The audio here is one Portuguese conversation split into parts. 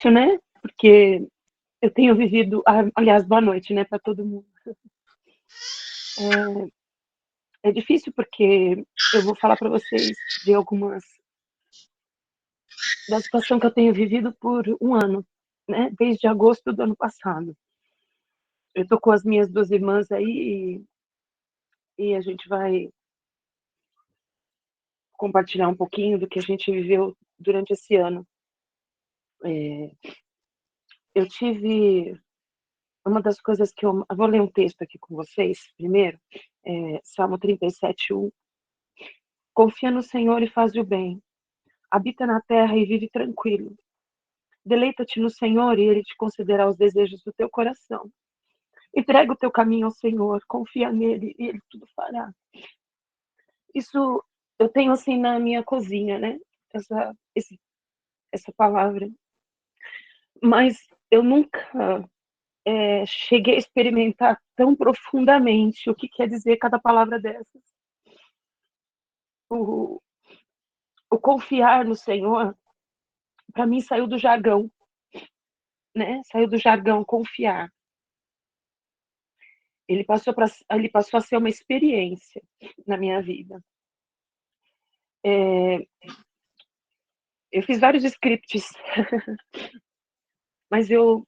né? Porque eu tenho vivido, aliás, boa noite, né, para todo mundo. É difícil porque eu vou falar para vocês de algumas da situação que eu tenho vivido por um ano, né? Desde agosto do ano passado. Eu tô com as minhas duas irmãs aí e a gente vai compartilhar um pouquinho do que a gente viveu durante esse ano. Eu tive uma das coisas que eu vou ler um texto aqui com vocês primeiro, Salmo 37:1. Confia no Senhor e faz o bem. Habita na terra e vive tranquilo. Deleita-te no Senhor e Ele te concederá os desejos do teu coração. Entrega o teu caminho ao Senhor, confia nele e Ele tudo fará. Isso eu tenho assim na minha cozinha, né? Essa palavra. Mas eu nunca cheguei a experimentar tão profundamente o que quer dizer cada palavra dessas. O, o confiar no Senhor, para mim, saiu do jargão, né? Saiu do jargão confiar. Ele passou a ser uma experiência na minha vida. Eu fiz vários scripts, mas eu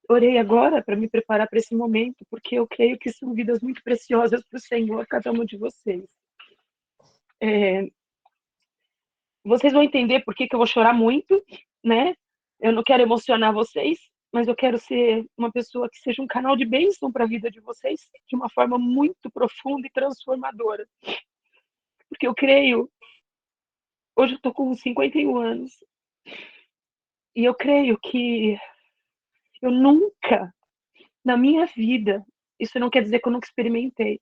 orei agora para me preparar para esse momento, porque eu creio que são vidas muito preciosas para o Senhor, cada um de vocês. Vocês vão entender por que eu vou chorar muito, né? Eu não quero emocionar vocês, mas eu quero ser uma pessoa que seja um canal de bênção para a vida de vocês, de uma forma muito profunda e transformadora. Porque eu creio, hoje eu estou com 51 anos, e eu creio que eu nunca, na minha vida, isso não quer dizer que eu nunca experimentei,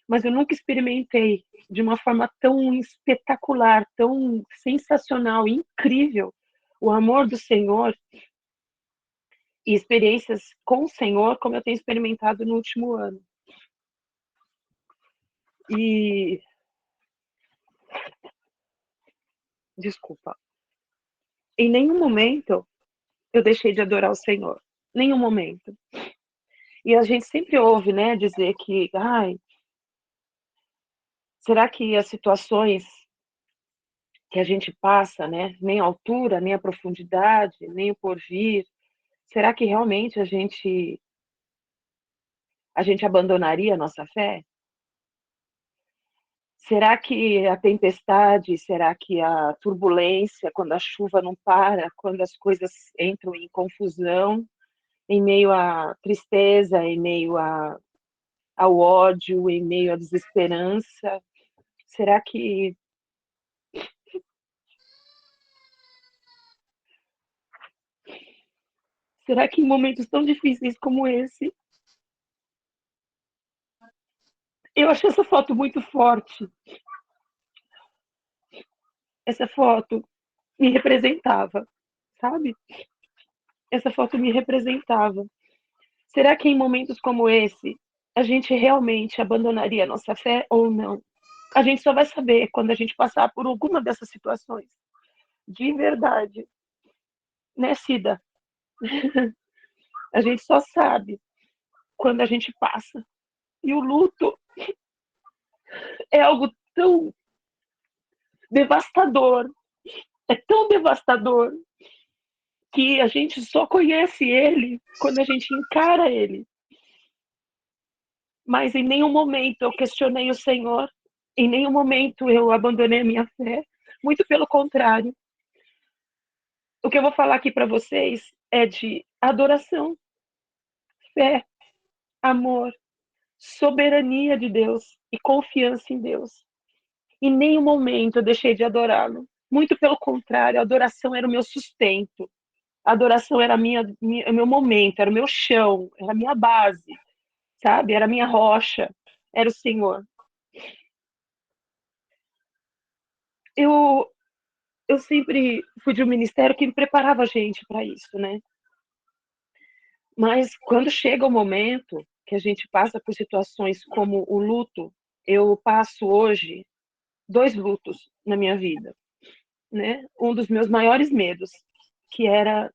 mas eu nunca experimentei de uma forma tão espetacular, tão sensacional, incrível, o amor do Senhor e experiências com o Senhor como eu tenho experimentado no último ano. E desculpa, em nenhum momento eu deixei de adorar o Senhor, nenhum momento. E a gente sempre ouve, né, dizer que, ai, será que as situações que a gente passa, né, nem a altura, nem a profundidade, nem o porvir, será que realmente a gente abandonaria a nossa fé? Será que a tempestade, será que a turbulência, quando a chuva não para, quando as coisas entram em confusão, em meio à tristeza, em meio ao ódio, em meio à desesperança, será que em momentos tão difíceis como esse, eu achei essa foto muito forte. Essa foto me representava, sabe? Essa foto me representava. Será que em momentos como esse a gente realmente abandonaria a nossa fé ou não? A gente só vai saber quando a gente passar por alguma dessas situações. De verdade. Né, Cida? A gente só sabe quando a gente passa. E o luto é algo tão devastador. É tão devastador que a gente só conhece ele quando a gente encara ele. Mas em nenhum momento eu questionei o Senhor, em nenhum momento eu abandonei a minha fé. Muito pelo contrário. O que eu vou falar aqui para vocês é de adoração, fé, amor, soberania de Deus e confiança em Deus. Em nenhum momento eu deixei de adorá-lo. Muito pelo contrário, a adoração era o meu sustento. A adoração era o meu momento, era o meu chão, era a minha base, sabe? Era a minha rocha, era o Senhor. Eu, eu sempre fui de um ministério que me preparava a gente para isso, né? Mas quando chega o momento que a gente passa por situações como o luto, eu passo hoje 2 lutos na minha vida, né? Um dos meus maiores medos, que era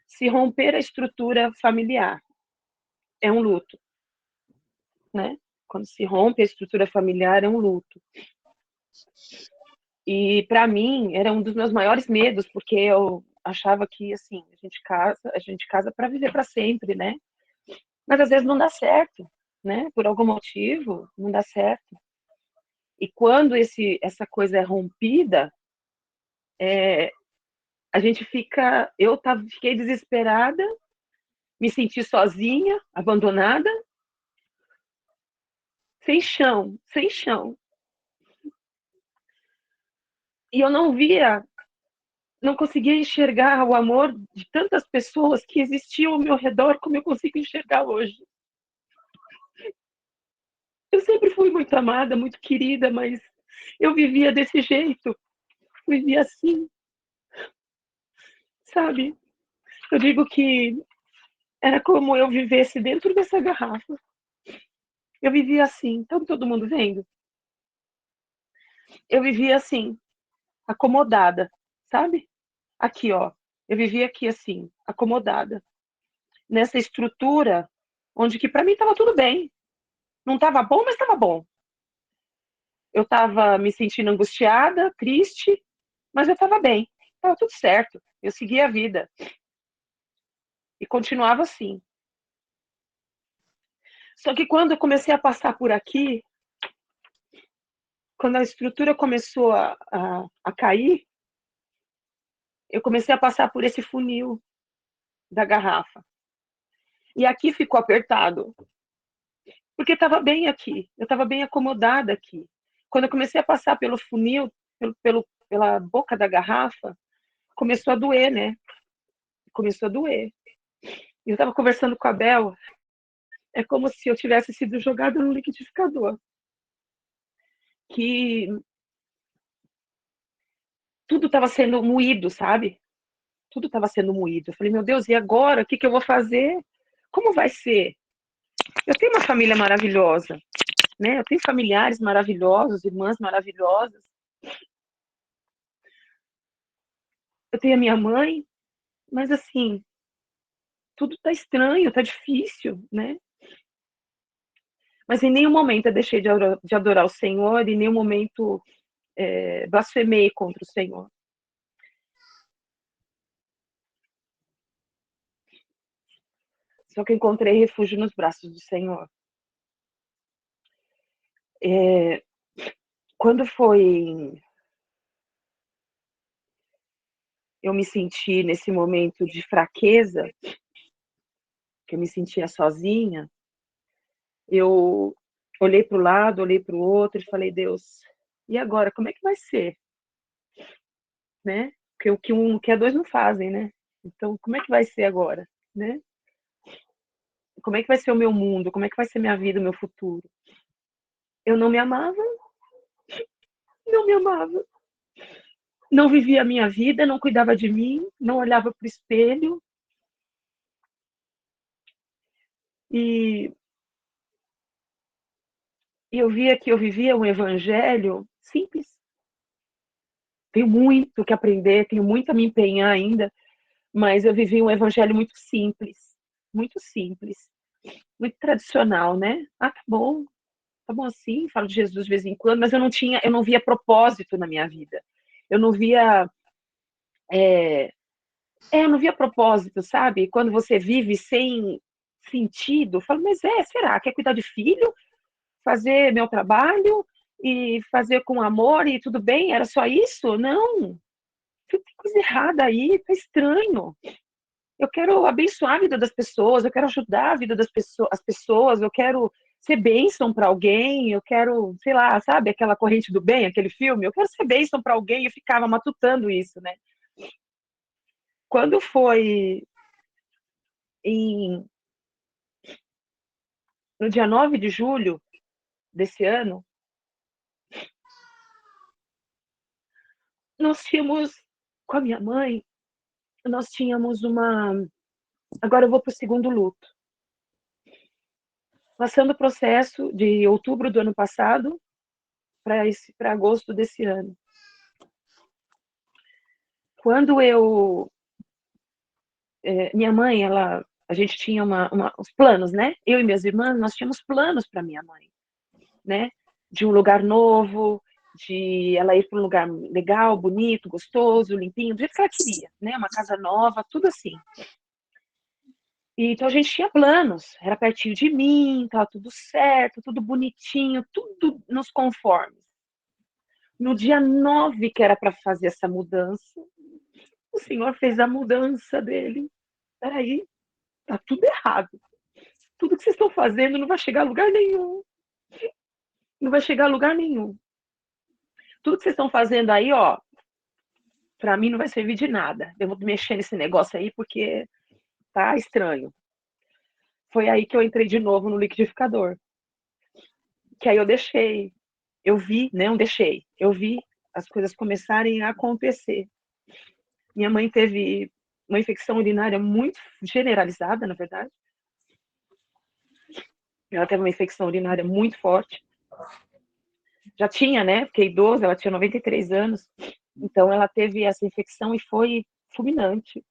se romper a estrutura familiar. É um luto, né? Quando se rompe a estrutura familiar, é um luto. E para mim era um dos meus maiores medos, porque eu achava que assim, a gente casa para viver para sempre, né? Mas às vezes não dá certo, né? Por algum motivo, não dá certo. E quando essa coisa é rompida, a gente fica, fiquei desesperada, me senti sozinha, abandonada, sem chão, sem chão. E eu não conseguia enxergar o amor de tantas pessoas que existiam ao meu redor como eu consigo enxergar hoje. Eu sempre fui muito amada, muito querida, mas eu vivia desse jeito, vivia assim, sabe? Eu digo que era como eu vivesse dentro dessa garrafa. Eu vivia assim, tá todo mundo vendo? Eu vivia assim, acomodada, sabe? Aqui, ó. Eu vivia aqui assim, acomodada, nessa estrutura onde que para mim estava tudo bem. Não estava bom, mas estava bom. Eu estava me sentindo angustiada, triste, mas eu estava bem. Estava tudo certo. Eu seguia a vida e continuava assim. Só que quando eu comecei a passar por aqui, quando a estrutura começou a cair, eu comecei a passar por esse funil da garrafa. E aqui ficou apertado, porque estava bem aqui, eu estava bem acomodada aqui. Quando eu comecei a passar pelo funil, pela boca da garrafa, começou a doer, né? Começou a doer. E eu estava conversando com a Bel, é como se eu tivesse sido jogada no liquidificador. Que tudo estava sendo moído, sabe? Tudo estava sendo moído. Eu falei, meu Deus, e agora? O que, que eu vou fazer? Como vai ser? Eu tenho uma família maravilhosa, né? Eu tenho familiares maravilhosos, irmãs maravilhosas. Eu tenho a minha mãe, mas assim, tudo tá estranho, tá difícil, né? Mas em nenhum momento eu deixei de adorar o Senhor, em nenhum momento blasfemei contra o Senhor. Só que encontrei refúgio nos braços do Senhor. É, quando foi eu me senti nesse momento de fraqueza, que eu me sentia sozinha, eu olhei para o lado, olhei para o outro e falei, Deus, e agora, como é que vai ser? Né? Porque o que um, o que a dois não fazem, né? Então, como é que vai ser agora, né? Como é que vai ser o meu mundo? Como é que vai ser minha vida, o meu futuro? Eu não me amava, não me amava. Não vivia a minha vida, não cuidava de mim, não olhava para o espelho. E, e eu via que eu vivia um evangelho simples. Tenho muito que aprender, tenho muito a me empenhar ainda, mas eu vivi um evangelho muito simples, muito tradicional, né? Ah, tá bom assim, falo de Jesus de vez em quando, mas eu não via propósito na minha vida. Eu não via, eu não via propósito, sabe? Quando você vive sem sentido, eu falo, mas será? Quer cuidar de filho? Fazer meu trabalho e fazer com amor e tudo bem? Era só isso? Não, tem coisa errada aí, tá estranho. Eu quero abençoar a vida das pessoas, eu quero ajudar a vida as pessoas, eu quero ser bênção para alguém, eu quero, sei lá, sabe, aquela corrente do bem, aquele filme, eu quero ser bênção para alguém, e eu ficava matutando isso, né? Quando foi em, no dia 9 de julho desse ano, nós tínhamos, com a minha mãe, nós tínhamos uma. Agora eu vou para o segundo luto. Passando o processo de outubro do ano passado para agosto desse ano. Quando minha mãe, a gente tinha os planos, né? Eu e minhas irmãs, nós tínhamos planos para minha mãe, né? De um lugar novo, de ela ir para um lugar legal, bonito, gostoso, limpinho, do jeito que ela queria, né? Uma casa nova, tudo assim. E, então a gente tinha planos, era pertinho de mim, tava tudo certo, tudo bonitinho, tudo nos conformes. No dia 9, que era para fazer essa mudança, o senhor fez a mudança dele. Peraí, tá tudo errado. Tudo que vocês estão fazendo não vai chegar a lugar nenhum. Não vai chegar a lugar nenhum. Tudo que vocês estão fazendo aí, ó, pra mim não vai servir de nada. Eu vou mexer nesse negócio aí porque tá estranho. Foi aí que eu entrei de novo no liquidificador. Que aí eu deixei. Eu vi, não deixei. Eu vi as coisas começarem a acontecer. Minha mãe teve uma infecção urinária muito generalizada, na verdade. Ela teve uma infecção urinária muito forte. Já tinha, né? Porque idosa, ela tinha 93 anos. Então ela teve essa infecção e foi fulminante.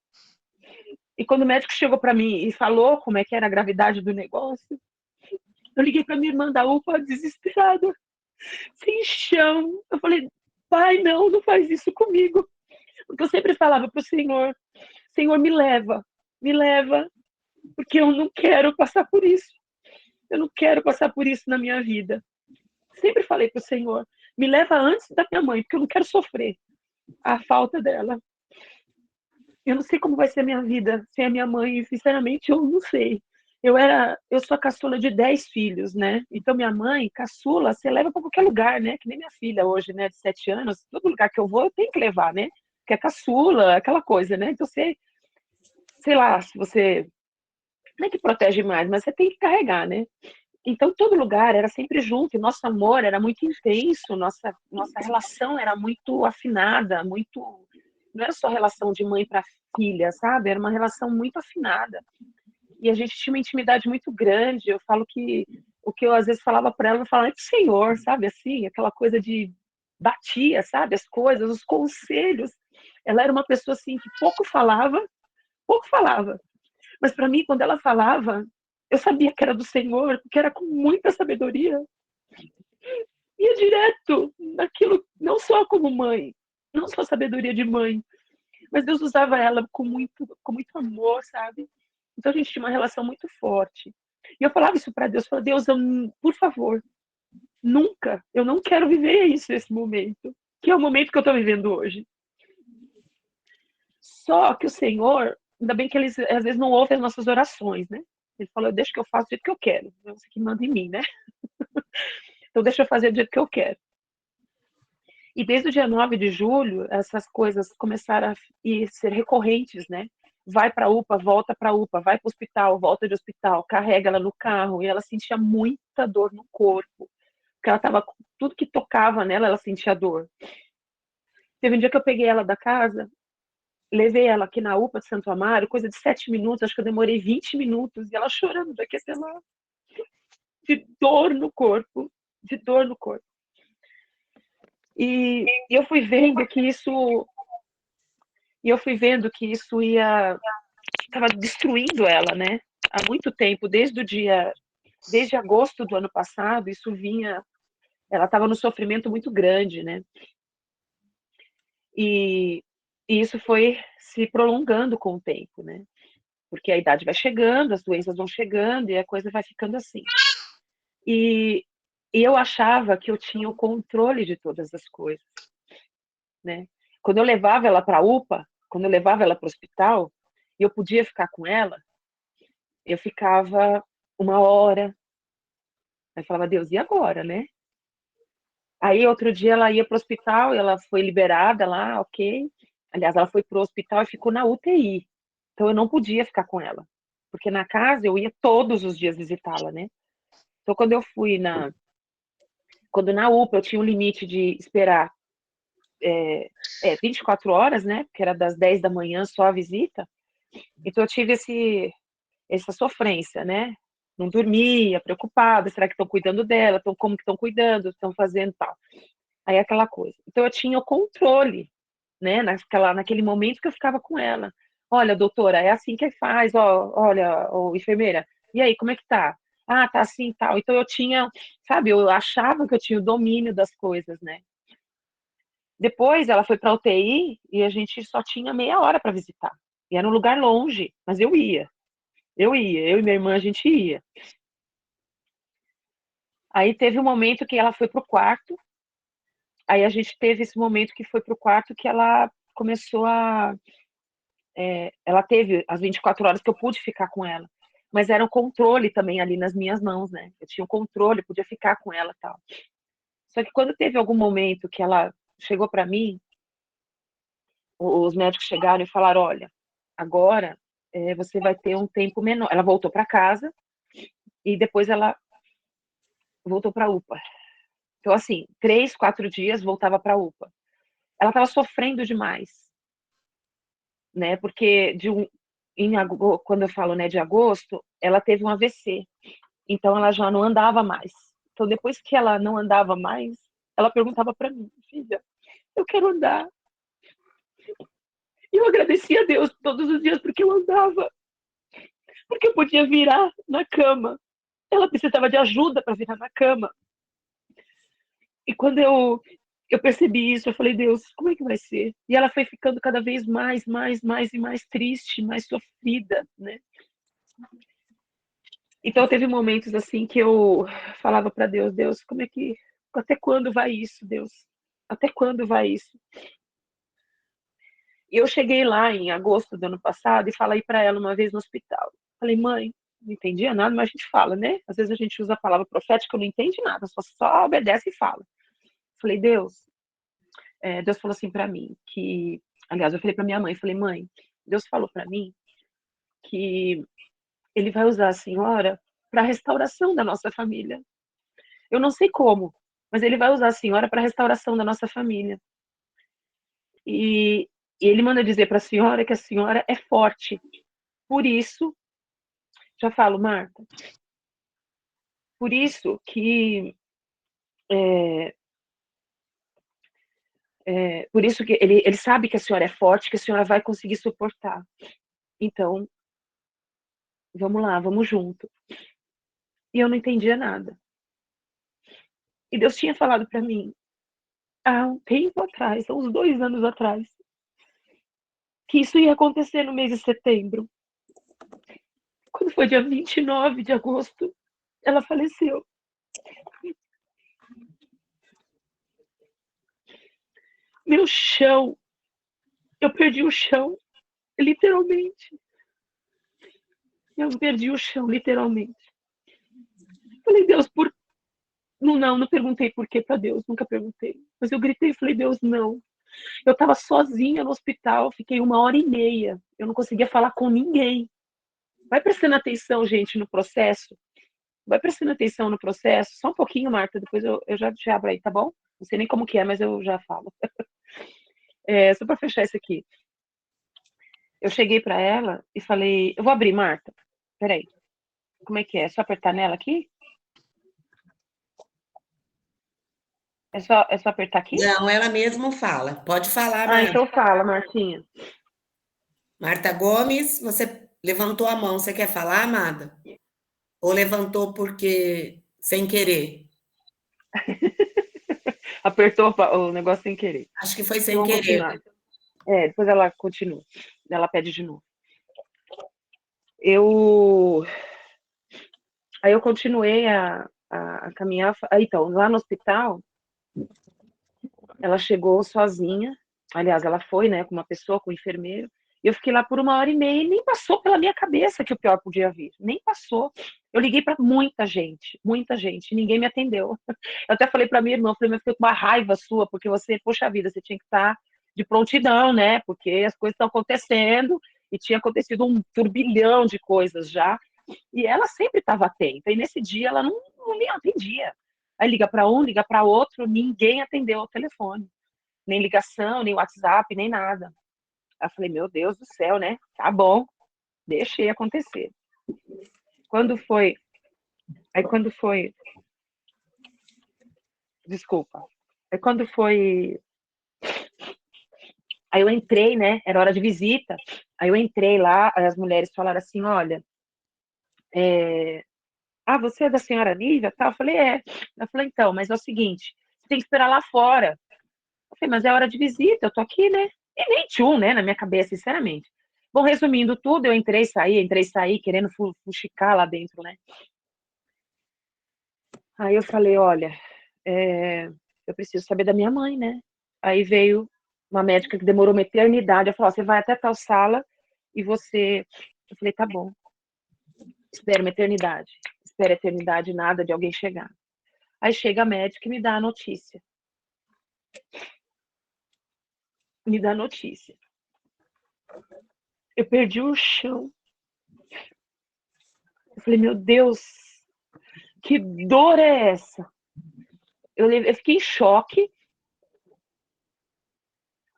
E quando o médico chegou para mim e falou como é que era a gravidade do negócio, eu liguei para minha irmã da UPA desesperada, sem chão. Eu falei, pai, não, não faz isso comigo. Porque eu sempre falava para o Senhor, Senhor, me leva, porque eu não quero passar por isso. Eu não quero passar por isso na minha vida. Sempre falei para o Senhor, me leva antes da minha mãe, porque eu não quero sofrer a falta dela. Eu não sei como vai ser a minha vida sem a minha mãe, sinceramente, eu não sei. Eu sou a caçula de 10 filhos, né? Então minha mãe, caçula, você leva para qualquer lugar, né? Que nem minha filha hoje, né, de 7 anos, todo lugar que eu vou, eu tenho que levar, né? Porque é caçula, aquela coisa, né? Então você, sei lá, se você não é que protege mais, mas você tem que carregar, né? Então todo lugar era sempre junto, e nosso amor era muito intenso, nossa relação era muito afinada, muito, não era só relação de mãe para filha, sabe? Era uma relação muito afinada. E a gente tinha uma intimidade muito grande. Eu falo que o que eu às vezes falava para ela, eu falava pro Senhor, sabe? Assim, aquela coisa de batia, sabe? As coisas, os conselhos. Ela era uma pessoa assim que pouco falava. Mas para mim, quando ela falava, eu sabia que era do Senhor, porque era com muita sabedoria. Ia direto naquilo, não só como mãe, não só sabedoria de mãe, mas Deus usava ela com muito amor, sabe? Então a gente tinha uma relação muito forte. E eu falava isso para Deus, falava, Deus, por favor, nunca, eu não quero viver isso esse momento, que é o momento que eu estou vivendo hoje. Só que o Senhor, ainda bem que ele às vezes não ouve as nossas orações, né? Ele falou, deixa que eu faço do jeito que eu quero, é você que manda em mim, né? Então deixa eu fazer do jeito que eu quero. E desde o dia 9 de julho, essas coisas começaram a ser recorrentes, né? Vai para a UPA, volta para a UPA, vai para o hospital, volta de hospital, carrega ela no carro, e ela sentia muita dor no corpo, porque ela estava, tudo que tocava nela, ela sentia dor. Teve um dia que eu peguei ela da casa, levei ela aqui na UPA de Santo Amaro, coisa de 7 minutos, acho que eu demorei 20 minutos, e ela chorando daqui até lá, de dor no corpo, de dor no corpo. E eu fui vendo que isso ia estava destruindo ela, né? Há muito tempo, desde agosto do ano passado, isso vinha, ela estava no sofrimento muito grande, né? E, e isso foi se prolongando com o tempo, né? Porque a idade vai chegando, as doenças vão chegando e a coisa vai ficando assim. E, e eu achava que eu tinha o controle de todas as coisas, né? Quando eu levava ela para a UPA, quando eu levava ela para o hospital, e eu podia ficar com ela, eu ficava 1 hora. Aí falava, Deus, e agora, né? Aí outro dia ela ia para o hospital, ela foi liberada lá, ok. Aliás, ela foi para o hospital e ficou na UTI. Então eu não podia ficar com ela. Porque na casa eu ia todos os dias visitá-la, né? Então quando na UPA eu tinha um limite de esperar 24 horas, né? Porque era das 10 da manhã só a visita. Então eu tive essa sofrência, né? Não dormia, preocupada, será que estão cuidando dela? Como que estão cuidando? Estão fazendo tal? Aí aquela coisa. Então eu tinha o controle, né? Naquele momento que eu ficava com ela. olha, doutora, é assim que faz, ó, olha, ó, enfermeira, e aí, como é que tá? Ah, tá assim e tal. Então eu tinha, sabe, eu achava que eu tinha o domínio das coisas, né? Depois ela foi para UTI e a gente só tinha meia hora para visitar. E era um lugar longe, mas eu ia. Eu e minha irmã a gente ia. Aí teve um momento que ela foi pro quarto. Aí a gente teve esse momento que foi pro quarto que ela começou a. Ela teve as 24 horas que eu pude ficar com ela. Mas era um controle também ali nas minhas mãos, né? Eu tinha o controle, podia ficar com ela e tal. Só que quando teve algum momento que ela chegou para mim, os médicos chegaram e falaram: olha, agora você vai ter um tempo menor. Ela voltou para casa e depois ela voltou para a UPA. Então, assim, 3, 4 dias voltava para a UPA. Ela estava sofrendo demais, né? Porque quando eu falo, né, de agosto, ela teve um AVC. Então ela já não andava mais. Então depois que ela não andava mais, ela perguntava para mim, filha, eu quero andar. E eu agradecia a Deus todos os dias porque eu andava, porque eu podia virar na cama. Ela precisava de ajuda para virar na cama. E quando eu percebi isso, eu falei, Deus, como é que vai ser? E ela foi ficando cada vez mais e mais triste, mais sofrida, né? Então teve momentos assim que eu falava para Deus, Deus, como é que até quando vai isso, Deus? Até quando vai isso? E eu cheguei lá em agosto do ano passado e falei para ela uma vez no hospital. Falei, mãe, não entendia nada, mas a gente fala, né? Às vezes a gente usa a palavra profética, eu não entende nada, só obedece e fala. Falei, Deus, Deus falou assim para mim que, aliás, eu falei para minha mãe, falei, mãe, Deus falou para mim que ele vai usar a senhora para a restauração da nossa família. Eu não sei como, mas ele vai usar a senhora para a restauração da nossa família. E, e ele manda dizer para a senhora que a senhora é forte. Por isso, já falo, Marta, por isso que por isso que ele sabe que a senhora é forte, que a senhora vai conseguir suportar. Então, vamos lá, vamos junto. E eu não entendia nada. E Deus tinha falado para mim, há um tempo atrás, há uns 2 anos atrás, que isso ia acontecer no mês de setembro. Quando foi dia 29 de agosto, ela faleceu. Meu chão, eu perdi o chão, literalmente. Eu perdi o chão, literalmente. Falei, Deus, por. Não perguntei por que para Deus, nunca perguntei. Mas eu gritei e falei, Deus, não. Eu estava sozinha no hospital, fiquei 1 hora e meia. Eu não conseguia falar com ninguém. Vai prestando atenção, gente, no processo. Vai prestando atenção no processo. Só um pouquinho, Marta, depois eu já te abro aí, tá bom? Não sei nem como que é, mas eu já falo. Só para fechar isso aqui. Eu cheguei para ela e falei, eu vou abrir, Marta. Peraí, como é que é? É só apertar nela aqui? É só apertar aqui? Não, ela mesma fala. Pode falar, Ah, Marta. então fala, Martinha. Marta Gomes, você levantou a mão. Você quer falar, amada? Ou levantou porque sem querer? Apertou o negócio sem querer. Acho que foi Então sem vamos querer. continuar. Depois ela continua. Ela pede de novo. Eu, aí eu continuei a caminhar. Então, lá no hospital, ela chegou sozinha. Aliás, ela foi, né, com uma pessoa, com um enfermeiro. E eu fiquei lá por 1 hora e meia e nem passou pela minha cabeça que o pior podia vir. Nem passou. Eu liguei para muita gente, e ninguém me atendeu. Eu até falei para minha irmã, falei, mas eu fiquei com uma raiva sua, porque você, poxa vida, você tinha que estar de prontidão, né? Porque as coisas estão acontecendo e tinha acontecido um turbilhão de coisas já. E ela sempre estava atenta. E nesse dia ela não me atendia. Aí liga para um, liga para outro, ninguém atendeu ao telefone. Nem ligação, nem WhatsApp, nem nada. Aí eu falei, meu Deus do céu, né? Tá bom, deixei acontecer. Quando foi. Aí quando foi. Desculpa. Aí quando foi. Aí eu entrei, né? Era hora de visita. Aí eu entrei lá, as mulheres falaram assim, olha, você é da senhora Nívia? Tal? Eu falei, é. Eu falei, então, mas é o seguinte, você tem que esperar lá fora. Eu falei, mas é hora de visita, eu tô aqui, né? E nem tchum, né, na minha cabeça, sinceramente. Bom, resumindo tudo, eu entrei e saí, querendo fuxicar lá dentro, né? Aí eu falei, olha, eu preciso saber da minha mãe, né? Aí veio uma médica que demorou uma eternidade, ela falou, você vai até tal sala e você... Eu falei, tá bom, espera uma eternidade. Espera a eternidade, nada de alguém chegar. Aí chega a médica e me dá a notícia. Me dá a notícia. Eu perdi o chão. Eu falei, meu Deus, que dor é essa? Eu fiquei em choque.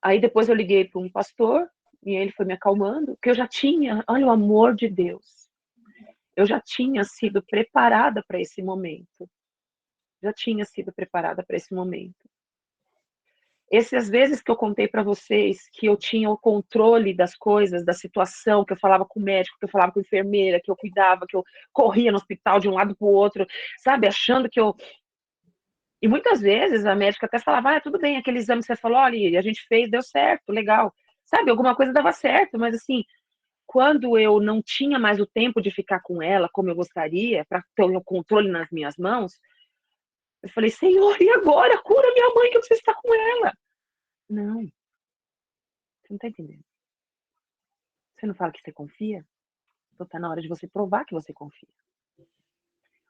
Aí depois eu liguei para um pastor e ele foi me acalmando, porque eu já tinha, olha o amor de Deus, eu já tinha sido preparada para esse momento. Já tinha sido preparada para esse momento. Essas vezes que eu contei para vocês que eu tinha o controle das coisas, da situação, que eu falava com o médico, que eu falava com a enfermeira, que eu cuidava, que eu corria no hospital de um lado para o outro, sabe, achando que eu... E muitas vezes a médica até falava, tudo bem, aquele exame que você falou, olha, a gente fez, deu certo, legal. Sabe, alguma coisa dava certo, mas assim, quando eu não tinha mais o tempo de ficar com ela como eu gostaria, para ter o controle nas minhas mãos, eu falei, Senhor, e agora? Cura minha mãe que eu preciso estar com ela. Não, você não tá entendendo. Você não fala que você confia? Então tá na hora de você provar que você confia.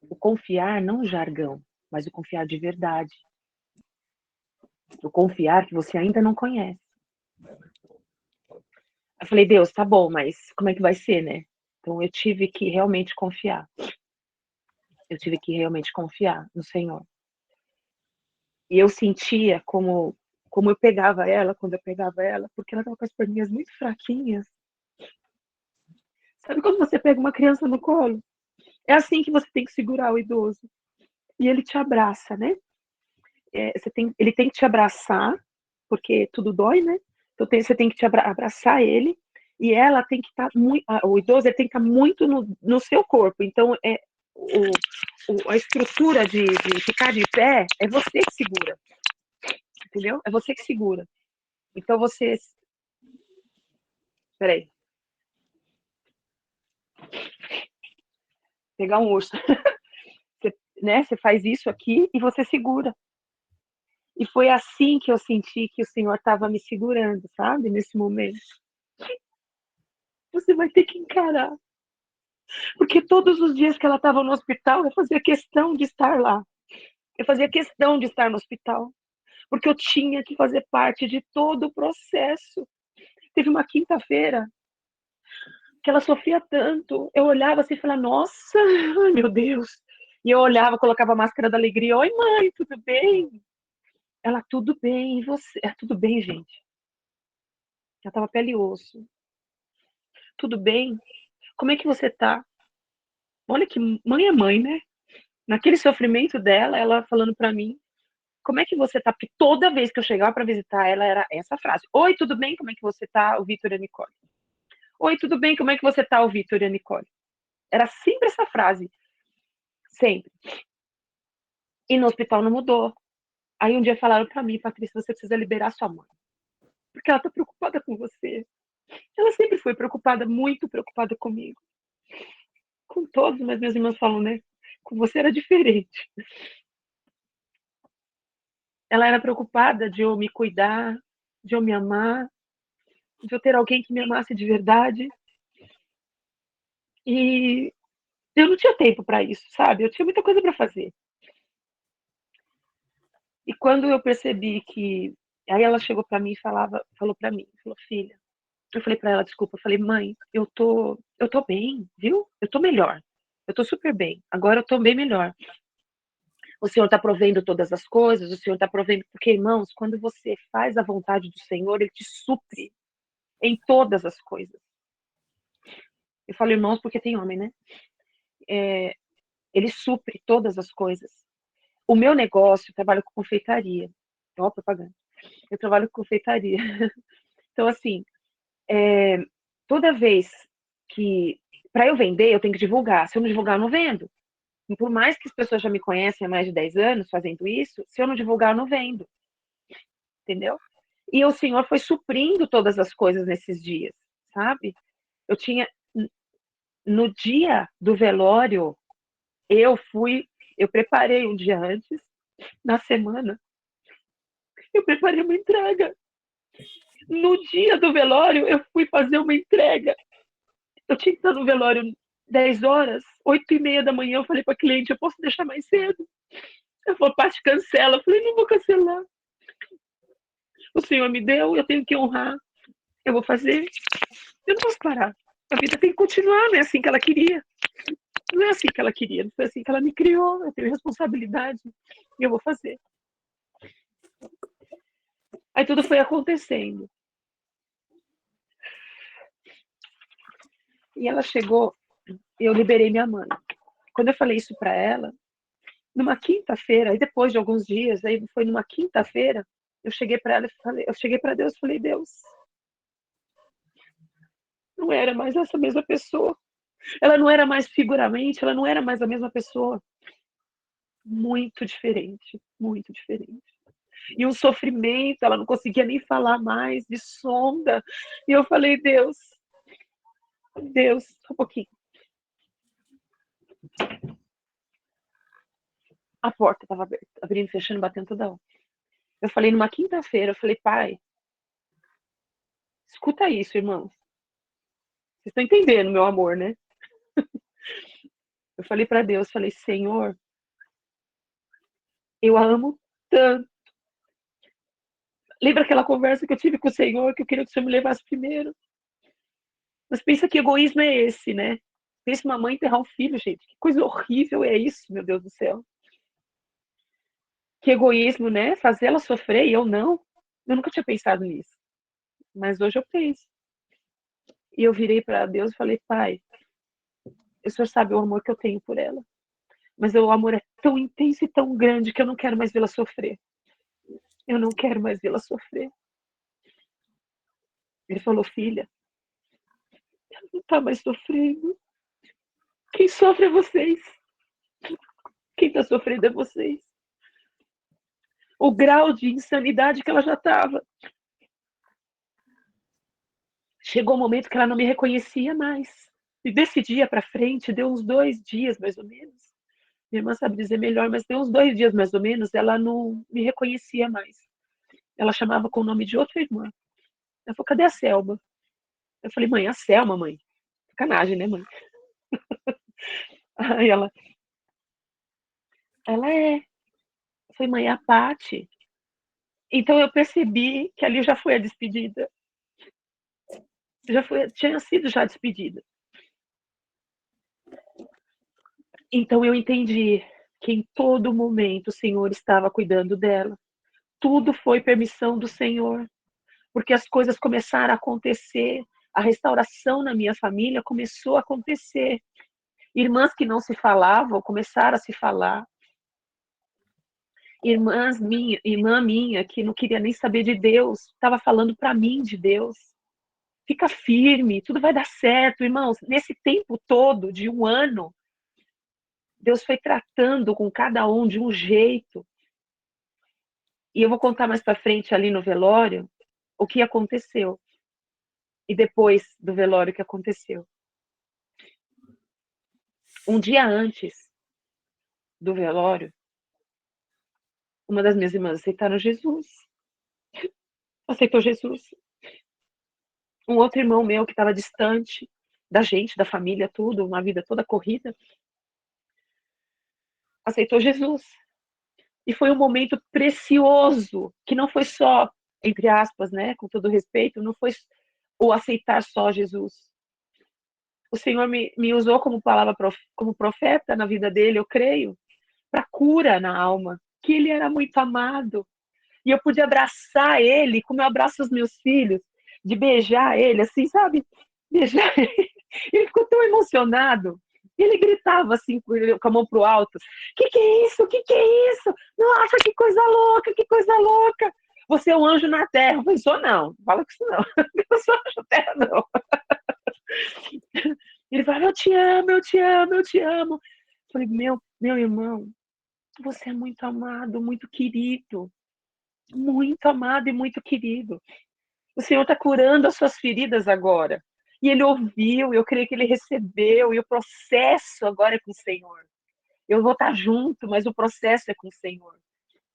O confiar não o jargão, mas o confiar de verdade. O confiar que você ainda não conhece. Eu falei, Deus, tá bom, mas como é que vai ser, né? Então eu tive que realmente confiar. Eu tive que realmente confiar no Senhor. E eu sentia como eu pegava ela, quando eu pegava ela, porque ela estava com as perninhas muito fraquinhas. Sabe quando você pega uma criança no colo? É assim que você tem que segurar o idoso. E ele te abraça, né? Ele tem que te abraçar, porque tudo dói, né? Então você tem que te abraçar ele, e ela tem que estar muito. O idoso ele tem que estar muito no seu corpo. Então, a estrutura de ficar de pé é você que segura, entendeu? É você que segura. Então você. Peraí. Pegar um urso. Você, né, você faz isso aqui e você segura. E foi assim que eu senti que o Senhor estava me segurando, sabe? Nesse momento. Você vai ter que encarar. Porque todos os dias que ela estava no hospital, eu fazia questão de estar lá. Eu fazia questão de estar no hospital. Porque eu tinha que fazer parte de todo o processo. Teve uma quinta-feira que ela sofria tanto. Eu olhava assim e falava, nossa, ai meu Deus. E eu olhava, colocava a máscara da alegria. Oi, mãe, tudo bem? Ela, tudo bem, e você? Tudo bem, gente. Ela tava pele e osso. Tudo bem? Como é que você tá? Olha que mãe é mãe, né? Naquele sofrimento dela, ela falando para mim, como é que você tá? Porque toda vez que eu chegava para visitar ela, era essa frase. Oi, tudo bem? Como é que você tá? O Vitor e a Nicole. Oi, tudo bem? Como é que você tá? O Vitor e a Nicole. Era sempre essa frase. Sempre. E no hospital não mudou. Aí um dia falaram para mim, Patrícia, você precisa liberar sua mãe. Porque ela tá preocupada com você. Ela sempre foi preocupada, muito preocupada comigo. Com todos, mas meus irmãos falam, né? Com você era diferente. Ela era preocupada de eu me cuidar, de eu me amar, de eu ter alguém que me amasse de verdade. E eu não tinha tempo para isso, sabe? Eu tinha muita coisa para fazer. E quando eu percebi que... Aí ela chegou para mim e falou para mim, falou, filha, eu falei para ela, desculpa, eu falei, mãe, eu tô bem, viu? Eu tô melhor. Eu tô super bem. Agora eu tô bem melhor. O Senhor está provendo todas as coisas, o Senhor está provendo, porque, irmãos, quando você faz a vontade do Senhor, Ele te supre em todas as coisas. Eu falo irmãos porque tem homem, né? Ele supre todas as coisas. O meu negócio, eu trabalho com confeitaria. Ó, propaganda. Eu trabalho com confeitaria. Então, assim, toda vez que, para eu vender, eu tenho que divulgar. Se eu não divulgar, eu não vendo. E por mais que as pessoas já me conhecem há mais de 10 anos fazendo isso, se eu não divulgar, eu não vendo. Entendeu? E o Senhor foi suprindo todas as coisas nesses dias, sabe? Eu tinha, no dia do velório, eu preparei um dia antes, na semana, eu preparei uma entrega. No dia do velório, eu fui fazer uma entrega. Eu tinha que estar no velório 10 horas, 8h30 da manhã, eu falei para a cliente, eu posso deixar mais cedo? Ela falou, Paty, cancela. Eu falei, não vou cancelar. O Senhor me deu, eu tenho que honrar. Eu vou fazer. Eu não posso parar. A vida tem que continuar, não é assim que ela queria. Não é assim que ela queria, não foi assim que ela me criou. Eu tenho responsabilidade e eu vou fazer. Aí tudo foi acontecendo. E ela chegou, eu liberei minha mãe. Quando eu falei isso para ela, numa quinta-feira, aí depois de alguns dias, aí foi numa quinta-feira, eu cheguei para ela e falei, eu cheguei para Deus e falei, Deus, não era mais essa mesma pessoa. Ela não era mais figuramente, ela não era mais a mesma pessoa. Muito diferente, muito diferente. E um sofrimento, ela não conseguia nem falar mais, de sonda. E eu falei, Deus, Deus, só um pouquinho. A porta estava aberta, abrindo, fechando, batendo toda hora. Eu falei numa quinta-feira, eu falei, pai, escuta isso, irmãos. Vocês estão entendendo, meu amor, né? Eu falei para Deus, falei, Senhor, eu a amo tanto. Lembra aquela conversa que eu tive com o Senhor, que eu queria que o Senhor me levasse primeiro? Mas pensa que egoísmo é esse, né? Pensa uma mãe enterrar um filho, gente. Que coisa horrível é isso, meu Deus do céu. Que egoísmo, né? Fazer ela sofrer e eu não. Eu nunca tinha pensado nisso. Mas hoje eu penso. E eu virei para Deus e falei, pai, o Senhor sabe o amor que eu tenho por ela. Mas o amor é tão intenso e tão grande que eu não quero mais vê-la sofrer. Eu não quero mais vê-la sofrer. Ele falou, filha, ela não tá mais sofrendo. Quem sofre é vocês. Quem tá sofrendo é vocês. O grau de insanidade que ela já estava. Chegou um momento que ela não me reconhecia mais. E desse dia para frente, deu uns 2 dias, mais ou menos. Minha irmã sabe dizer melhor, mas deu uns 2 dias, mais ou menos, ela não me reconhecia mais. Ela chamava com o nome de outra irmã. Ela falou, cadê a Selma? Eu falei, mãe, a Selma, mãe. Sacanagem, né, mãe? Aí ela é. Eu falei, mãe, é a Paty. Então eu percebi que ali já foi a despedida. Tinha sido já despedida. Então eu entendi que em todo momento o Senhor estava cuidando dela. Tudo foi permissão do Senhor, porque as coisas começaram a acontecer, a restauração na minha família começou a acontecer. Irmãs que não se falavam começaram a se falar. Irmã minha que não queria nem saber de Deus, estava falando para mim de Deus. Fica firme, tudo vai dar certo, irmãos. Nesse tempo todo, de um ano, Deus foi tratando com cada um de um jeito. E eu vou contar mais para frente ali no velório o que aconteceu. E depois do velório o que aconteceu. Um dia antes do velório, uma das minhas irmãs aceitaram Jesus. Aceitou Jesus. Um outro irmão meu que estava distante da gente, da família, tudo, uma vida toda corrida, aceitou Jesus. E foi um momento precioso, que não foi só, entre aspas, né, com todo respeito, não foi o aceitar só Jesus. O Senhor me usou como palavra, como profeta na vida dele, eu creio, para cura na alma, que ele era muito amado. E eu pude abraçar ele, como eu abraço os meus filhos, de beijar ele, assim, sabe? Beijar ele. Ele ficou tão emocionado. Ele gritava assim, com a mão pro alto: que é isso? Que é isso? Nossa, que coisa louca, que coisa louca! Você é um anjo na terra. Eu falei, sou não, fala com isso não. Eu sou anjo na terra, não. Ele falava, eu te amo, eu te amo, eu te amo. Eu falei, meu irmão, você é muito amado, muito querido. Muito amado e muito querido. O Senhor está curando as suas feridas agora. E ele ouviu, eu creio que ele recebeu, e o processo agora é com o Senhor. Eu vou estar junto, mas o processo é com o Senhor.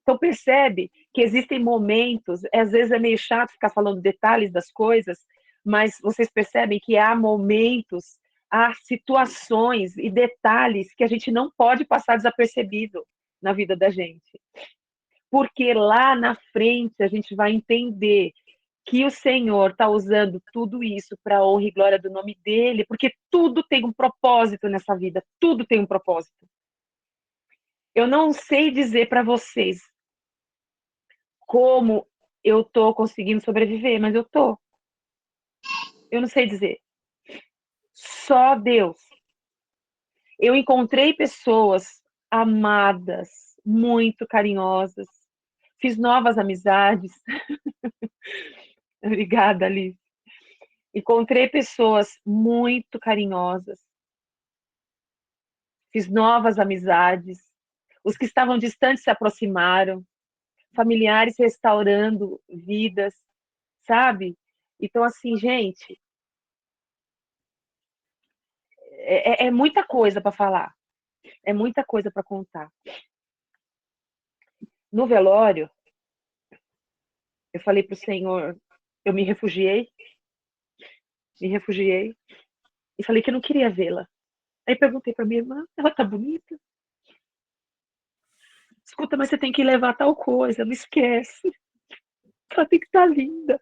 Então percebe que existem momentos, às vezes é meio chato ficar falando detalhes das coisas, mas vocês percebem que há momentos, há situações e detalhes que a gente não pode passar desapercebido na vida da gente. Porque lá na frente a gente vai entender que o Senhor está usando tudo isso para a honra e glória do nome dele, porque tudo tem um propósito nessa vida, tudo tem um propósito. Eu não sei dizer para vocês como eu tô conseguindo sobreviver, mas eu tô. Eu não sei dizer. Só Deus. Eu encontrei pessoas amadas, muito carinhosas. Fiz novas amizades. Obrigada, Alice. Encontrei pessoas muito carinhosas. Fiz novas amizades. Os que estavam distantes se aproximaram. Familiares restaurando vidas, sabe? Então, assim, gente, é muita coisa para falar. É muita coisa para contar. No velório, eu falei para o Senhor, eu me refugiei, e falei que eu não queria vê-la. Aí perguntei para minha irmã, ela tá bonita? Escuta, mas você tem que levar tal coisa, não esquece. Ela tem que estar linda.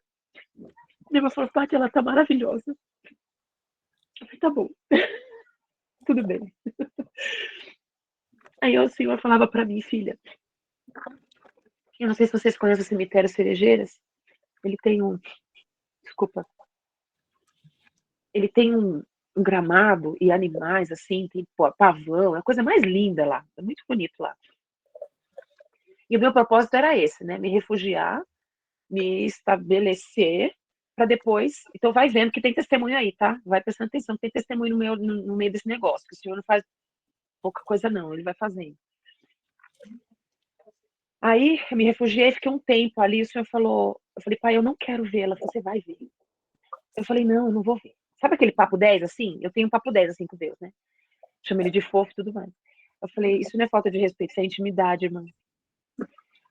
Minha irmã falou, Paty, ela tá maravilhosa. Eu falei, tá bom, tudo bem. Aí o Senhor falava para mim, filha, eu não sei se vocês conhecem o cemitério Cerejeiras, ele tem desculpa, ele tem um gramado e animais, assim, tem pavão, é a coisa mais linda lá, é muito bonito lá. E o meu propósito era esse, né? Me refugiar, me estabelecer, para depois. Então, vai vendo que tem testemunho aí, tá? Vai prestando atenção, tem testemunho no meio desse negócio, que o senhor não faz pouca coisa, não, ele vai fazendo. Aí, eu me refugiei, fiquei um tempo ali, o senhor falou, eu falei, pai, eu não quero vê-la, você vai ver. Eu falei, não, não vou ver. Sabe aquele papo 10 assim? Eu tenho um papo 10 assim com Deus, né? Chamo ele de fofo e tudo mais. Eu falei, isso não é falta de respeito, isso é intimidade, irmã.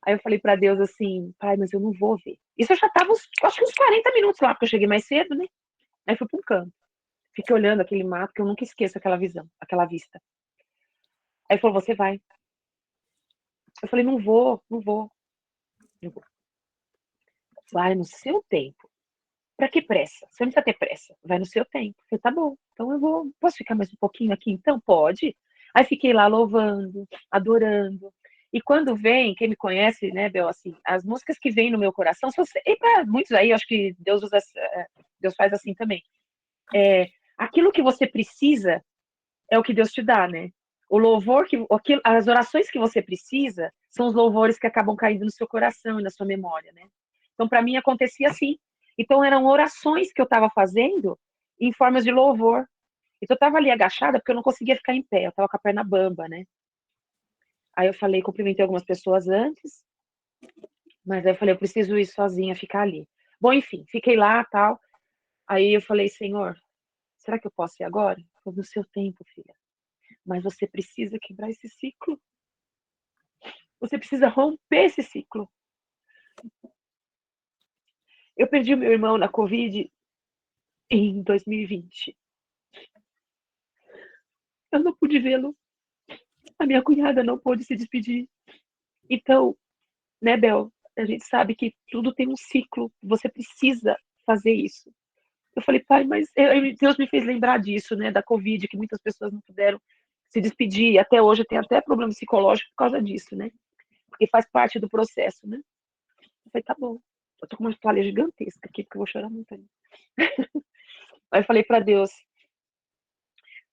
Aí eu falei pra Deus assim, pai, mas eu não vou ver. Isso eu já tava, acho que uns 40 minutos lá, porque eu cheguei mais cedo, né? Aí fui pra um canto. Fiquei olhando aquele mato, que eu nunca esqueço aquela visão, aquela vista. Aí ele falou, você vai. Eu falei, não vou, não vou. Não vou. Vai no seu tempo. Pra que pressa? Você não precisa ter pressa. Vai no seu tempo. Eu falei, tá bom, então eu vou. Posso ficar mais um pouquinho aqui? Então, pode. Aí fiquei lá louvando, adorando. E quando vem, quem me conhece, né, Bel, assim, as músicas que vêm no meu coração, e para muitos aí, acho que Deus usa, Deus faz assim também. Aquilo que você precisa é o que Deus te dá, né? O louvor as orações que você precisa são os louvores que acabam caindo no seu coração e na sua memória, né? Então, para mim acontecia assim. Então, eram orações que eu estava fazendo em formas de louvor. Então, eu estava ali agachada porque eu não conseguia ficar em pé, eu estava com a perna bamba, né? Aí eu falei, cumprimentei algumas pessoas antes, mas aí eu falei, eu preciso ir sozinha, ficar ali. Bom, enfim, fiquei lá, tal. Aí eu falei, Senhor, será que eu posso ir agora? Foi no seu tempo, filha. Mas você precisa quebrar esse ciclo. Você precisa romper esse ciclo. Eu perdi o meu irmão na Covid em 2020. Eu não pude vê-lo. A minha cunhada não pôde se despedir. Então, né, Bel, a gente sabe que tudo tem um ciclo. Você precisa fazer isso. Eu falei, pai, mas Deus me fez lembrar disso, né, da Covid, que muitas pessoas não puderam se despedir. E até hoje tem até problema psicológico por causa disso, né? Porque faz parte do processo, né? Eu falei, tá bom. Eu tô com uma toalha gigantesca aqui, porque eu vou chorar muito ainda. Aí eu falei para Deus,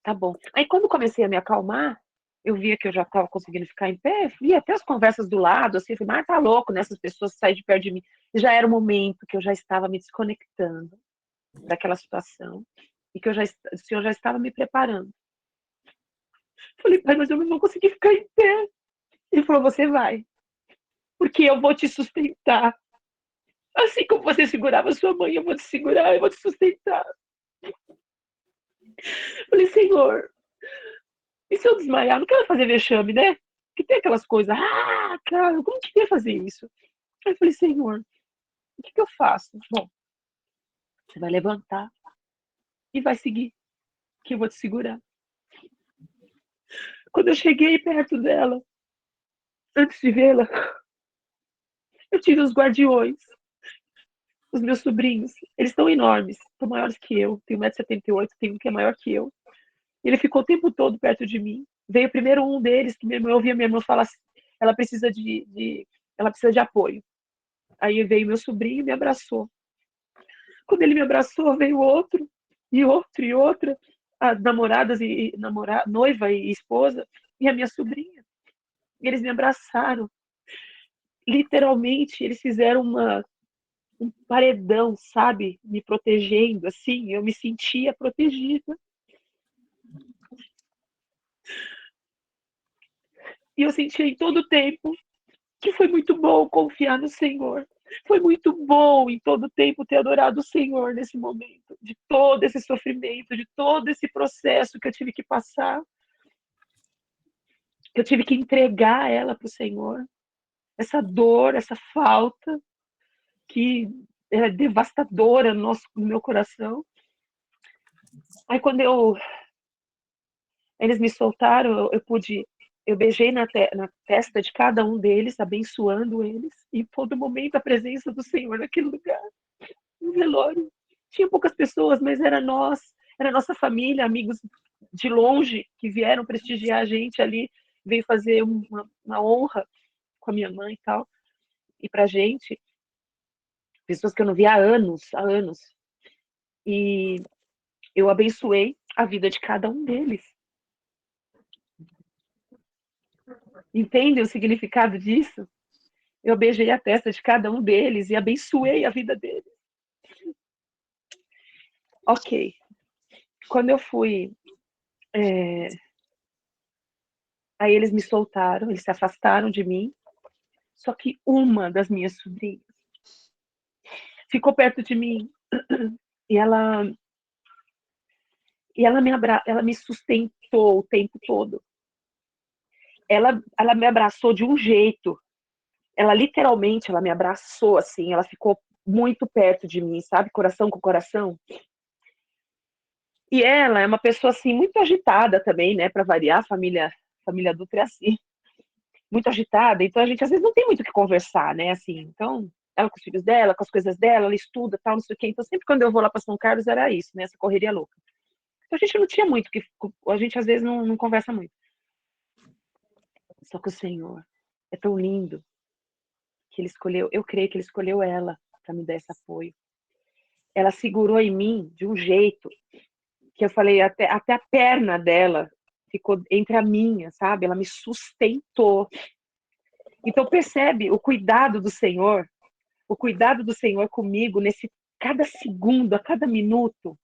tá bom. Aí quando comecei a me acalmar, eu via que eu já estava conseguindo ficar em pé, via até as conversas do lado, assim, eu falei, mas tá louco, né? Essas pessoas saírem de perto de mim. E já era o momento que eu já estava me desconectando daquela situação. e que o Senhor já estava me preparando. Falei, pai, mas eu não vou conseguir ficar em pé. Ele falou, você vai, porque eu vou te sustentar. Assim como você segurava sua mãe, eu vou te segurar, eu vou te sustentar. Falei, Senhor, e se eu desmaiar? Não quero fazer vexame, né? Que tem aquelas coisas, cara, como que ia fazer isso? Aí eu falei, Senhor, o que eu faço? Bom, você vai levantar e vai seguir, que eu vou te segurar. Quando eu cheguei perto dela, antes de vê-la, eu tive os guardiões, os meus sobrinhos. Eles estão enormes, estão maiores que eu. Tenho 1,78 m, tem um que é maior que eu. Ele ficou o tempo todo perto de mim. Veio primeiro um deles, que eu ouvia minha irmã falar assim, ela precisa ela precisa de apoio. Aí veio meu sobrinho e me abraçou. Quando ele me abraçou, veio outro, e outro, e outra, as namoradas noiva e esposa, e a minha sobrinha. E eles me abraçaram. Literalmente, eles fizeram um paredão, sabe? Me protegendo, assim, eu me sentia protegida. E eu sentia em todo o tempo que foi muito bom confiar no Senhor. Foi muito bom em todo o tempo ter adorado o Senhor nesse momento, de todo esse sofrimento, de todo esse processo que eu tive que passar, que eu tive que entregar ela para o Senhor. Essa dor, essa falta que é devastadora no meu coração. Aí quando eles me soltaram, eu beijei na testa de cada um deles, abençoando eles, e todo momento a presença do Senhor naquele lugar, no velório. Tinha poucas pessoas, mas era nossa família, amigos de longe que vieram prestigiar a gente ali, veio fazer uma honra com a minha mãe e tal, e pra gente, pessoas que eu não via há anos, e eu abençoei a vida de cada um deles. Entende o significado disso? Eu beijei a testa de cada um deles e abençoei a vida deles. Ok. Quando eu fui... Aí eles me soltaram, eles se afastaram de mim. Só que uma das minhas sobrinhas ficou perto de mim e ela me sustentou o tempo todo. Ela me abraçou de um jeito. Ela literalmente, ela me abraçou assim, ela ficou muito perto de mim, sabe? Coração com coração. E ela é uma pessoa assim muito agitada também, né, para variar, família Dutra é assim, muito agitada, então a gente às vezes não tem muito o que conversar, né, assim. Então, ela com os filhos dela, com as coisas dela, ela estuda, tal, não sei o quê. Então, sempre quando eu vou lá para São Carlos era isso, né, essa correria louca. Então, a gente não tinha muito que a gente às vezes não conversa muito. Só que o Senhor é tão lindo que ele escolheu, eu creio que ele escolheu ela para me dar esse apoio. Ela segurou em mim de um jeito que eu falei, até a perna dela ficou entre a minha, sabe? Ela me sustentou. Então percebe o cuidado do Senhor comigo nesse cada segundo, a cada minuto.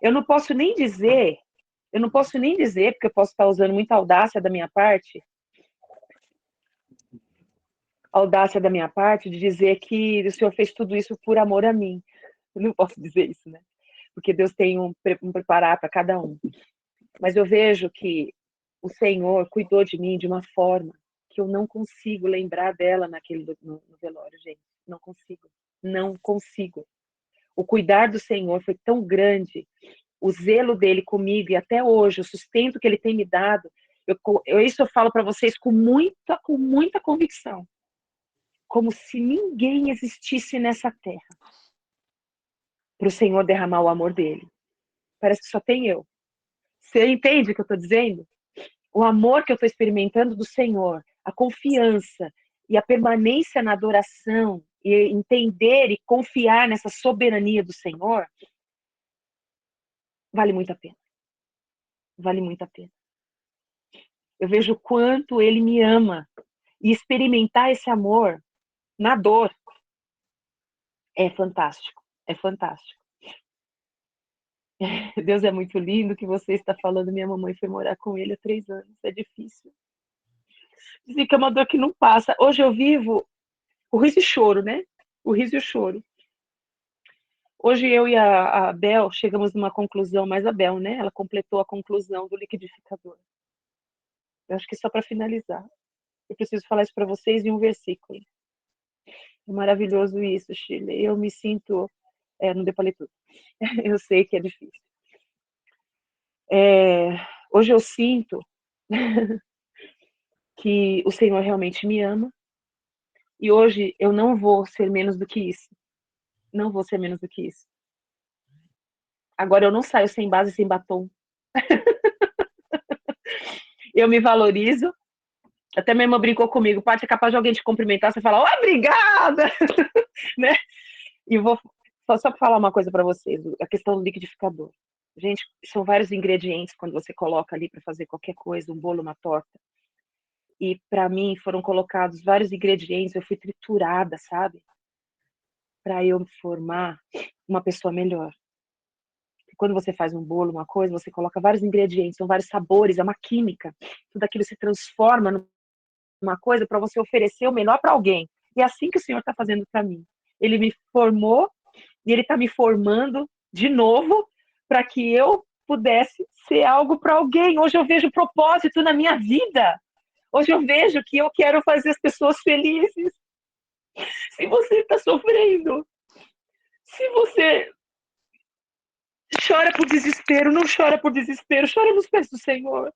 Eu não posso nem dizer, porque eu posso estar usando muita audácia da minha parte, de dizer que o Senhor fez tudo isso por amor a mim. Eu não posso dizer isso, né? Porque Deus tem um preparar para cada um. Mas eu vejo que o Senhor cuidou de mim de uma forma que eu não consigo lembrar dela no velório, gente. Não consigo. Não consigo. O cuidar do Senhor foi tão grande, o zelo dele comigo, e até hoje, o sustento que ele tem me dado, isso eu falo para vocês com muita convicção. Como se ninguém existisse nessa terra para o Senhor derramar o amor dele. Parece que só tem eu. Você entende o que eu estou dizendo? O amor que eu estou experimentando do Senhor, a confiança e a permanência na adoração, e entender e confiar nessa soberania do Senhor, vale muito a pena. Vale muito a pena. Eu vejo o quanto ele me ama, e experimentar esse amor na dor é fantástico. É fantástico. Deus é muito lindo que você está falando. Minha mamãe foi morar com ele há 3 anos. É difícil. Dizem que é uma dor que não passa. Hoje eu vivo o riso e choro, né? O riso e o choro. Hoje eu e a Bel chegamos numa conclusão, mas a Bel, né? Ela completou a conclusão do liquidificador. Eu acho que só para finalizar, eu preciso falar isso para vocês em um versículo. É maravilhoso isso, Shirley. Eu me sinto. Não detalhei tudo. Eu sei que é difícil. Hoje eu sinto que o Senhor realmente me ama. E hoje eu não vou ser menos do que isso. Não vou ser menos do que isso. Agora eu não saio sem base e sem batom. Eu me valorizo. Até minha irmã brincou comigo. Pode ser capaz de alguém te cumprimentar, você fala, obrigada! Né? E vou só para falar uma coisa para vocês, a questão do liquidificador. Gente, são vários ingredientes quando você coloca ali para fazer qualquer coisa, um bolo, uma torta. E para mim foram colocados vários ingredientes, eu fui triturada, sabe? Para eu formar uma pessoa melhor. Quando você faz um bolo, uma coisa, você coloca vários ingredientes, são vários sabores, é uma química. Tudo aquilo se transforma numa coisa para você oferecer o melhor para alguém. E é assim que o Senhor está fazendo para mim. Ele me formou e Ele está me formando de novo para que eu pudesse ser algo para alguém. Hoje eu vejo propósito na minha vida. Hoje eu vejo que eu quero fazer as pessoas felizes. Se você está sofrendo, se você chora por desespero, não chora por desespero, chora nos pés do Senhor,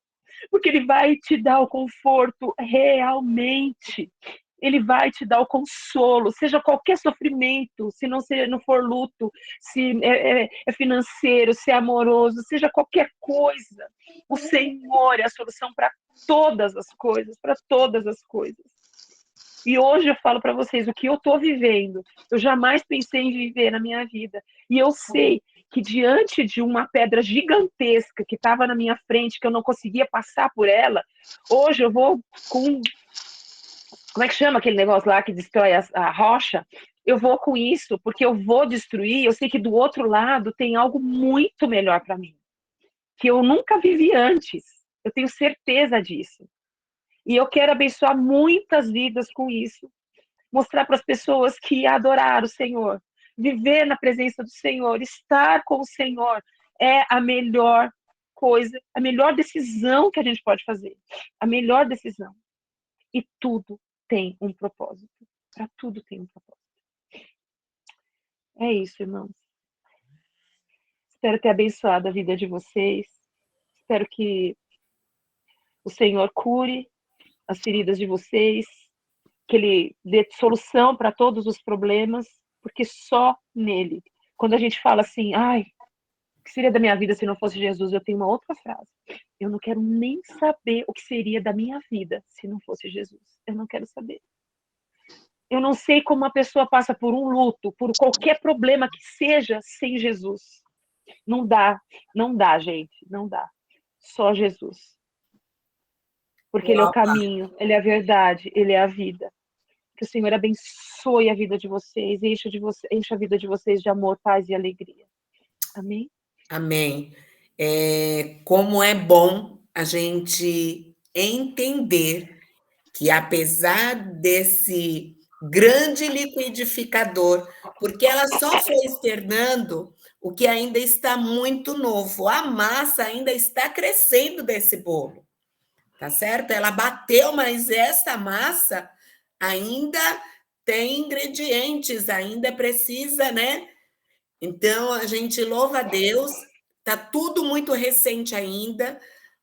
porque Ele vai te dar o conforto realmente. Ele vai te dar o consolo, seja qualquer sofrimento, se não for luto, se é financeiro, se é amoroso, seja qualquer coisa. O Senhor é a solução para todas as coisas, para todas as coisas. E hoje eu falo para vocês o que eu estou vivendo. Eu jamais pensei em viver na minha vida. E eu sei que diante de uma pedra gigantesca que estava na minha frente, que eu não conseguia passar por ela, hoje eu vou com. Como é que chama aquele negócio lá que destrói a rocha? Eu vou com isso, porque eu vou destruir. Eu sei que do outro lado tem algo muito melhor para mim, que eu nunca vivi antes. Eu tenho certeza disso. E eu quero abençoar muitas vidas com isso. Mostrar para as pessoas que adorar o Senhor, viver na presença do Senhor, estar com o Senhor é a melhor coisa, a melhor decisão que a gente pode fazer. A melhor decisão. E tudo tem um propósito. Para tudo tem um propósito. É isso, irmãos. Espero ter abençoado a vida de vocês. Espero que o Senhor cure as feridas de vocês, que Ele dê solução para todos os problemas, porque só nele. Quando a gente fala assim, ai, o que seria da minha vida se não fosse Jesus? Eu tenho uma outra frase. Eu não quero nem saber o que seria da minha vida se não fosse Jesus. Eu não quero saber. Eu não sei como uma pessoa passa por um luto, por qualquer problema que seja sem Jesus. Não dá, não dá, gente, não dá. Só Jesus. Porque Ele é o Uau. caminho, Ele é a verdade, Ele é a vida. Que o Senhor abençoe a vida de vocês, encha a vida de vocês de amor, paz e alegria. Amém? Amém. Como é bom a gente entender que, apesar desse grande liquidificador, porque ela só foi externando o que ainda está muito novo, a massa ainda está crescendo desse bolo, tá certo? Ela bateu, mas essa massa ainda tem ingredientes, ainda precisa, né? Então, a gente louva a Deus, tá tudo muito recente ainda,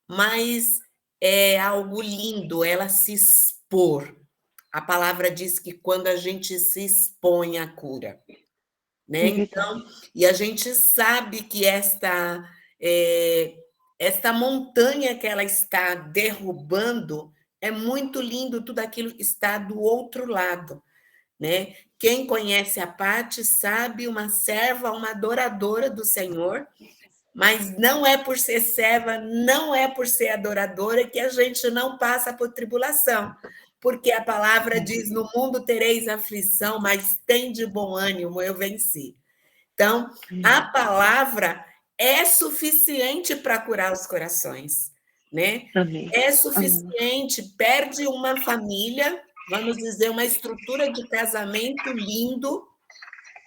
mas é algo lindo ela se expor. A palavra diz que quando a gente se expõe à cura, né? É Então, verdade. e a gente sabe que esta montanha que ela está derrubando é muito lindo, tudo aquilo que está do outro lado, né? Quem conhece a parte sabe uma serva, uma adoradora do Senhor, mas não é por ser serva, não é por ser adoradora que a gente não passa por tribulação, porque a palavra diz: no mundo tereis aflição, mas tem de bom ânimo, eu venci. Então, a palavra é suficiente para curar os corações, né? Amém. É Amém. suficiente, perde uma família, vamos dizer, uma estrutura de casamento lindo,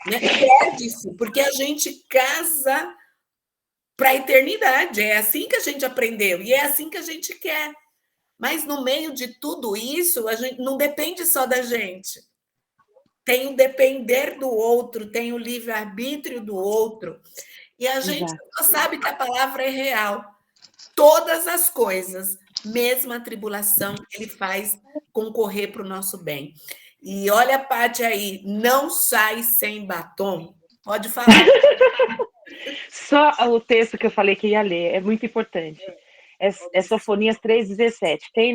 né? Perde-se, porque a gente casa para a eternidade, é assim que a gente aprendeu, e é assim que a gente quer. Mas no meio de tudo isso, a gente não depende só da gente. Tem o depender do outro, tem o livre-arbítrio do outro. E a gente só sabe que a palavra é real. Todas as coisas, mesmo a tribulação, ele faz concorrer para o nosso bem. E olha a parte aí, não sai sem batom. Pode falar. Só o texto que eu falei que ia ler, é muito importante. É Sofonias 3,17. Tem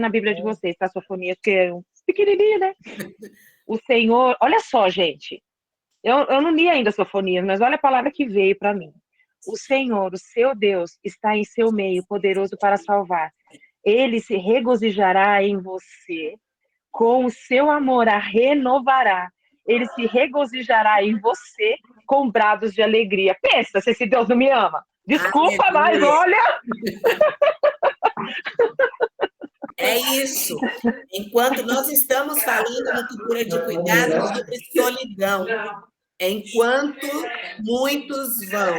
na Bíblia de vocês, tá? Sofonias, que é um pequenininho, né? O Senhor... Olha só, gente. Eu não li ainda Sofonias, mas olha a palavra que veio para mim. O Senhor, o seu Deus, está em seu meio, poderoso para salvar. Ele se regozijará em você, com o seu amor a renovará. Ele se regozijará em você com brados de alegria. Pensa, se esse Deus não me ama. Desculpa, mas olha... É isso. Enquanto nós estamos falando no Cultura de Cuidado sobre solidão, enquanto muitos vão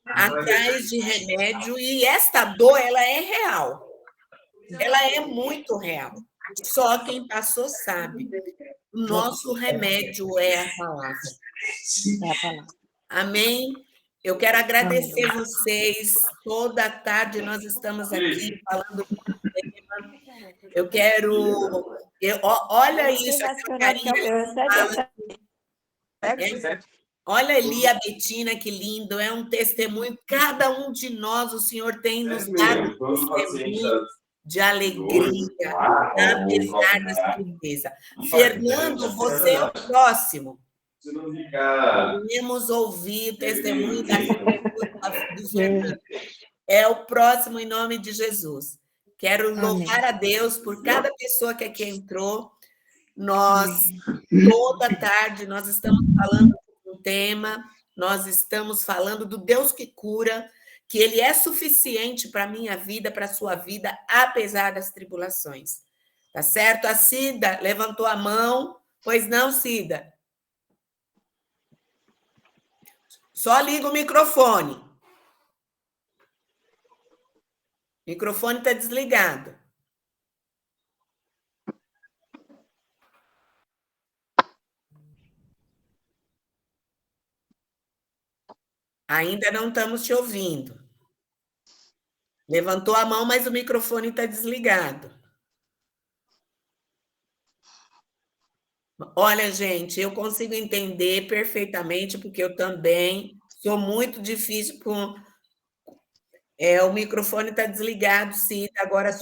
atrás de remédio, e esta dor, ela é real. Ela é muito real. Só quem passou sabe. O nosso remédio é a palavra. É a palavra. Amém? Eu quero agradecer vocês. Toda tarde nós estamos aqui falando do tema. Eu quero... olha isso, essa carinha. Olha ali a Betina, que lindo. É um testemunho. Cada um de nós, o Senhor tem nos dado testemunho de alegria, apesar da tristeza. Fernando, você é o próximo. Queremos ouvir o testemunho do Fernando. É o próximo, em nome de Jesus. Quero louvar a Deus por cada pessoa que aqui entrou. Toda tarde, nós estamos falando de um tema, nós estamos falando do Deus que cura, que Ele é suficiente para a minha vida, para a sua vida, apesar das tribulações. Tá certo? A Cida levantou a mão. Pois não, Cida? Só liga o microfone. O microfone está desligado. Ainda não estamos te ouvindo. Levantou a mão, mas o microfone está desligado. Olha, gente, eu consigo entender perfeitamente, porque eu também sou muito difícil com... o microfone está desligado, Cida, agora...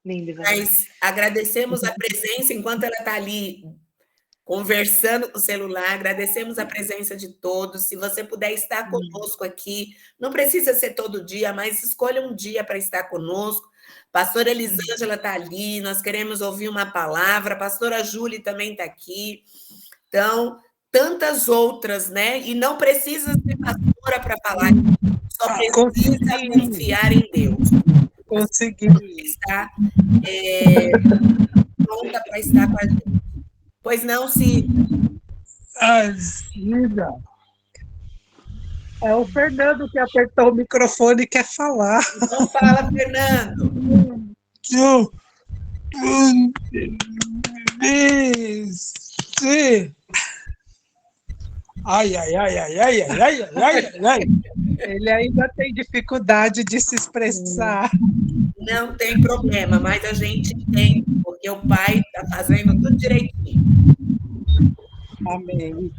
Mas agradecemos a presença, enquanto ela está ali conversando com o celular, agradecemos a presença de todos. Se você puder estar conosco aqui, não precisa ser todo dia, mas escolha um dia para estar conosco. Pastora Elisângela está ali, nós queremos ouvir uma palavra, a pastora Júlia também está aqui. Então, tantas outras, né? E não precisa ser pastora para falar, só precisa confiar em Deus. Consegui. Está pronta para estar com a gente. Pois não, Cida? Cida. É o Fernando que apertou o microfone e quer falar. Não fala, Fernando. Ai. Ele ainda tem dificuldade de se expressar. Não tem problema, mas a gente entende, porque o pai está fazendo tudo direitinho. Amém.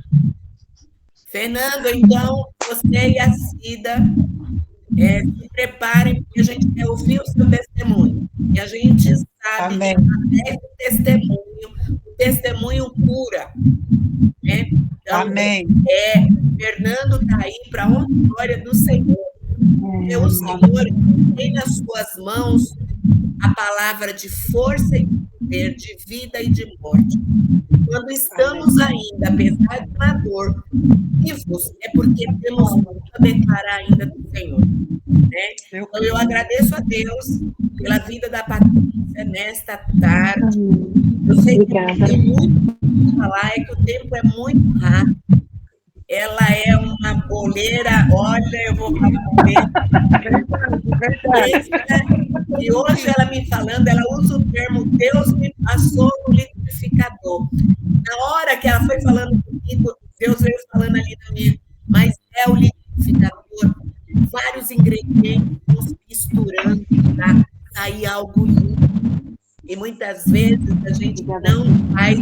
Fernando, então, você e a Cida se preparem, porque a gente quer ouvir o seu testemunho. E a gente sabe Amém. que o testemunho cura. Né? Então, Amém. Fernando está aí para a honra e glória do Senhor. Porque o Senhor tem nas suas mãos a palavra de força e de poder, de vida e de morte. Quando estamos ainda, apesar de uma dor, vivos é porque temos muito a declarar ainda do Senhor. Né? Então, eu agradeço a Deus pela vida da Patrícia nesta tarde. Eu sei que tem muito para falar, é que o tempo é muito rápido. Ela é uma boleira, olha, eu vou falar verdade. E hoje ela me falando, ela usa o termo Deus me passou no liquidificador. Na hora que ela foi falando comigo, Deus veio falando ali na minha, mas é o liquidificador, vários ingredientes vão se misturando para sair algo lindo. E muitas vezes a gente não vai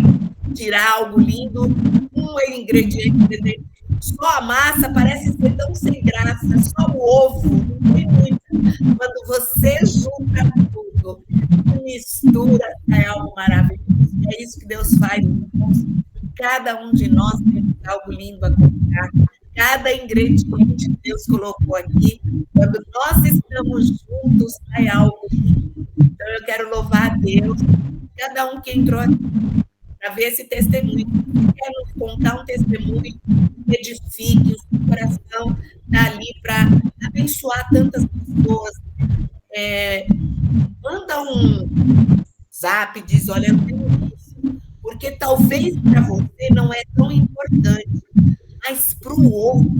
tirar algo lindo, um ingrediente, só a massa parece ser tão sem graça, só o ovo, não tem muito. Quando você junta tudo, mistura, é algo maravilhoso. É isso que Deus faz. Cada um de nós tem algo lindo a contar. Cada ingrediente que Deus colocou aqui, quando nós estamos juntos, sai algo lindo. Então, eu quero louvar a Deus, cada um que entrou aqui, para ver esse testemunho. Se quer nos contar um testemunho que edifique, o seu coração está ali para abençoar tantas pessoas. Manda um zap, diz, olha, eu tenho isso, porque talvez para você não é tão importante, mas para o outro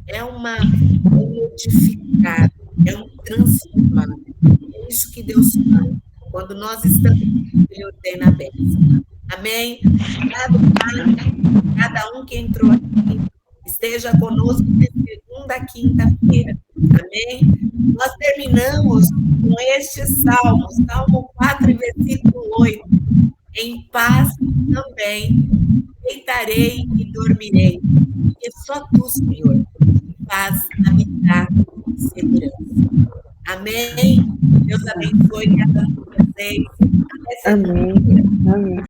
é um edificar, é um transformar. É isso que Deus faz. Quando nós estamos, Ele ordena a bênção. Amém? Obrigado, Pai. Cada um que entrou aqui, esteja conosco de segunda a quinta-feira. Amém? Nós terminamos com este salmo, Salmo 4, versículo 8. Em paz também deitarei e dormirei, porque só tu, Senhor, faz habitar em segurança. Amém? Deus abençoe cada um de vocês. Amém. Amém.